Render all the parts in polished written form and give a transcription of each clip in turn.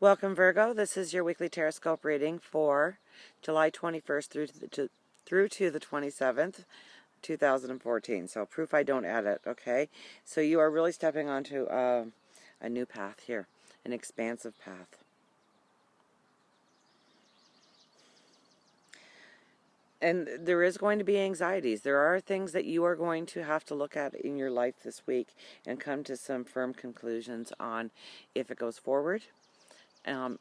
Welcome, Virgo. This is your weekly Teroscope reading for July 21st through to the 27th, 2014. So proof I don't edit, okay? So you are really stepping onto a new path here, an expansive path. And there is going to be anxieties. There are things that you are going to have to look at in your life this week and come to some firm conclusions on if it goes forward,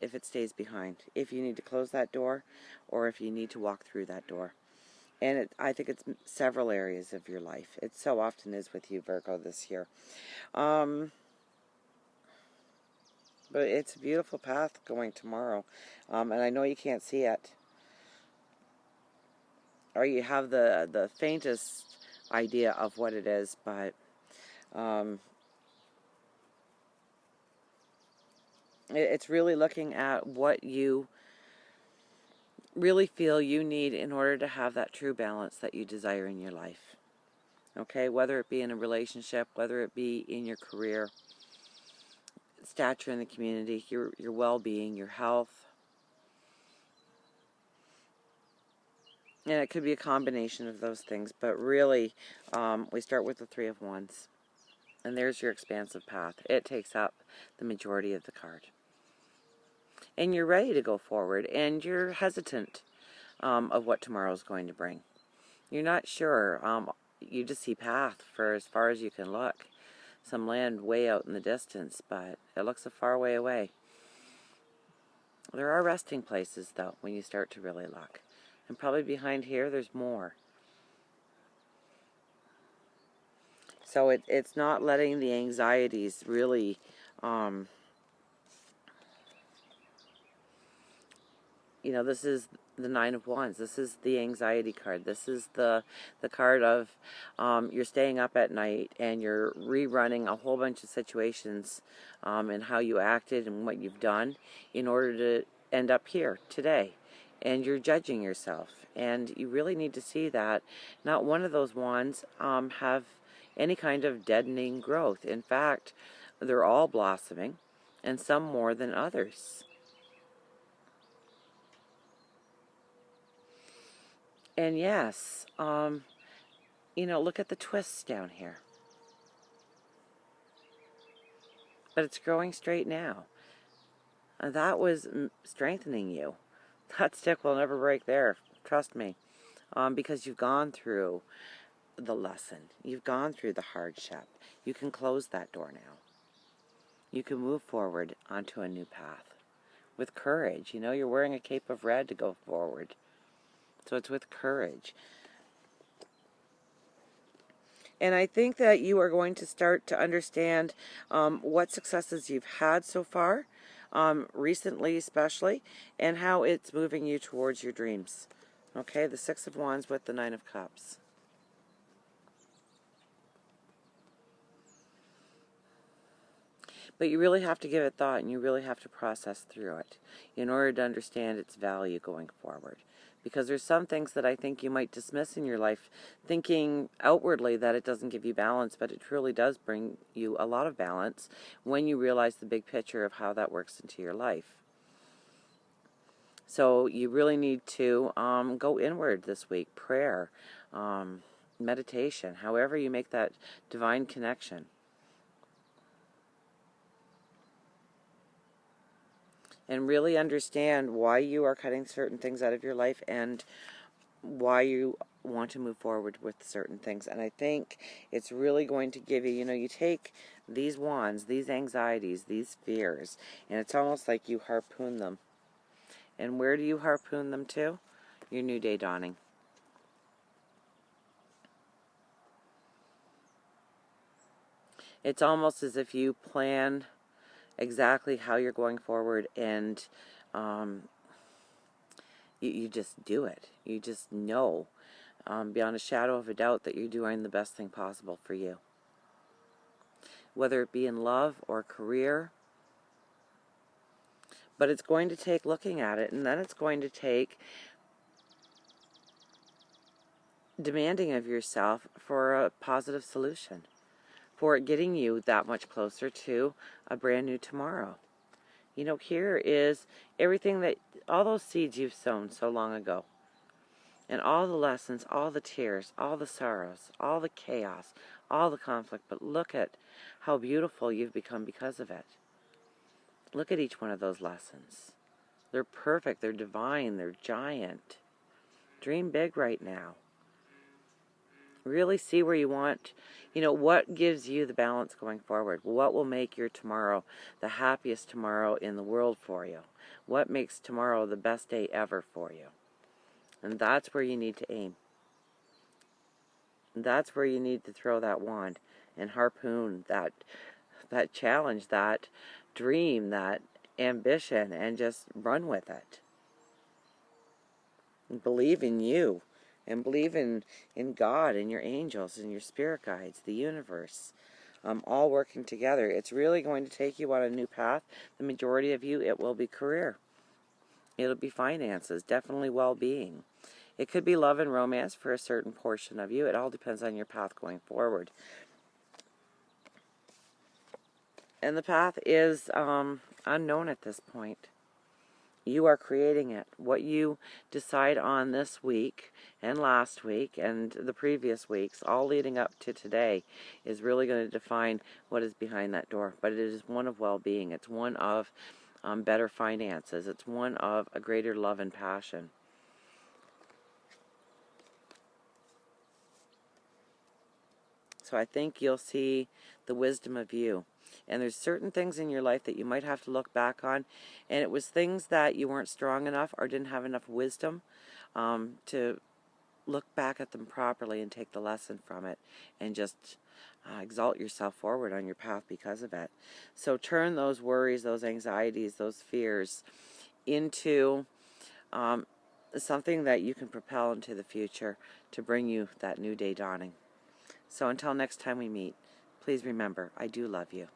if it stays behind, if you need to close that door, or if you need to walk through that door. And I think it's several areas of your life. It so often is with you, Virgo, this year. But it's a beautiful path going tomorrow. And I know you can't see it, or you have the faintest idea of what it is, but it's really looking at what you really feel you need in order to have that true balance that you desire in your life. Okay, whether it be in a relationship, whether it be in your career, stature in the community, your well-being, your health. And it could be a combination of those things, but really, we start with the Three of Wands. And there's your expansive path. It takes up the majority of the card. And you're ready to go forward, and you're hesitant of what tomorrow is going to bring. You're not sure. You just see path for as far as you can look. Some land way out in the distance, but it looks a far way away. There are resting places, though, when you start to really look. And probably behind here, there's more. So it's not letting the anxieties really this is the Nine of Wands. This is the anxiety card. This is the card of you're staying up at night and you're rerunning a whole bunch of situations and how you acted and what you've done in order to end up here today. And you're judging yourself. And you really need to see that not one of those wands have any kind of deadening growth. In fact, they're all blossoming, and some more than others. And yes, look at the twists down here. But it's growing straight now. And that was strengthening you. That stick will never break there, trust me. Because you've gone through the lesson. You've gone through the hardship. You can close that door now. You can move forward onto a new path. With courage. You're wearing a cape of red to go forward. So it's with courage. And I think that you are going to start to understand what successes you've had so far, recently especially, and how it's moving you towards your dreams. Okay, the Six of Wands with the Nine of Cups. But you really have to give it thought, and you really have to process through it in order to understand its value going forward. Because there's some things that I think you might dismiss in your life, thinking outwardly that it doesn't give you balance, but it truly does bring you a lot of balance when you realize the big picture of how that works into your life. So you really need to go inward this week. Prayer, meditation, however you make that divine connection. And really understand why you are cutting certain things out of your life and why you want to move forward with certain things. And I think it's really going to give you, you take these wands, these anxieties, these fears, and it's almost like you harpoon them. And where do you harpoon them to? Your new day dawning. It's almost as if you plan exactly how you're going forward, and you just do it. You just know beyond a shadow of a doubt that you're doing the best thing possible for you. Whether it be in love or career. But it's going to take looking at it, and then it's going to take demanding of yourself for a positive solution, for it getting you that much closer to a brand new tomorrow. You know, here is everything that, all those seeds you've sown so long ago. And all the lessons, all the tears, all the sorrows, all the chaos, all the conflict. But look at how beautiful you've become because of it. Look at each one of those lessons. They're perfect, they're divine, they're giant. Dream big right now. Really see where you want, you know, what gives you the balance going forward. What will make your tomorrow the happiest tomorrow in the world for you? What makes tomorrow the best day ever for you? And that's where you need to aim. That's where you need to throw that wand and harpoon that challenge, that dream, that ambition, and just run with it. And believe in you, and believe in God and your angels and your spirit guides, the universe, all working together. It's really going to take you on a new path. The majority of you, it will be career. It'll be finances, definitely well-being. It could be love and romance for a certain portion of you. It all depends on your path going forward. And the path is unknown at this point. You are creating it. What you decide on this week and last week and the previous weeks, all leading up to today, is really going to define what is behind that door. But it is one of well-being. It's one of better finances. It's one of a greater love and passion. So I think you'll see the wisdom of you. And there's certain things in your life that you might have to look back on. And it was things that you weren't strong enough or didn't have enough wisdom to look back at them properly and take the lesson from it. And just exalt yourself forward on your path because of it. So turn those worries, those anxieties, those fears into something that you can propel into the future to bring you that new day dawning. So until next time we meet, please remember, I do love you.